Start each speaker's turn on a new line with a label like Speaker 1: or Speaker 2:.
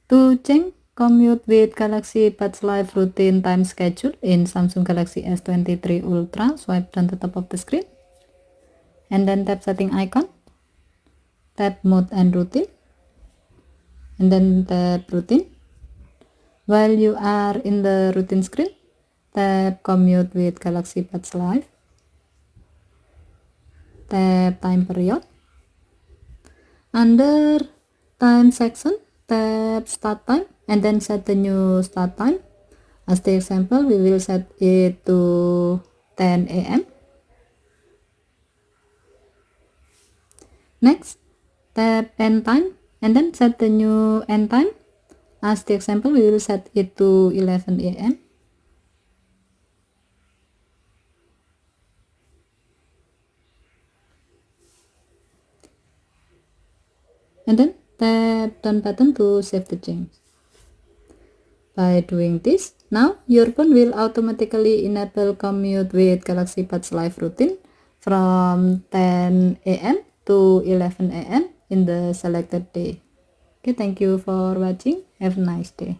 Speaker 1: To change commute with Galaxy Buds Live routine time schedule in Samsung Galaxy S23 Ultra, swipe down the top of the screen and then tap setting icon, tap mode and routine, and then tap routine. While you are in the routine screen, tap commute with Galaxy Buds Live, tap time period. Under time section, tap start time and then set the new start time. As the example, we will set it to 10 a.m. Next, tap end time and then set the new end time. As the example, we will set it to 11 a.m. And then tap done button to save the change. By doing this, now your phone will automatically enable commute with Galaxy Buds Live routine from 10 a.m. to 11 a.m. in the selected day. Okay, thank you for watching. Have a nice day.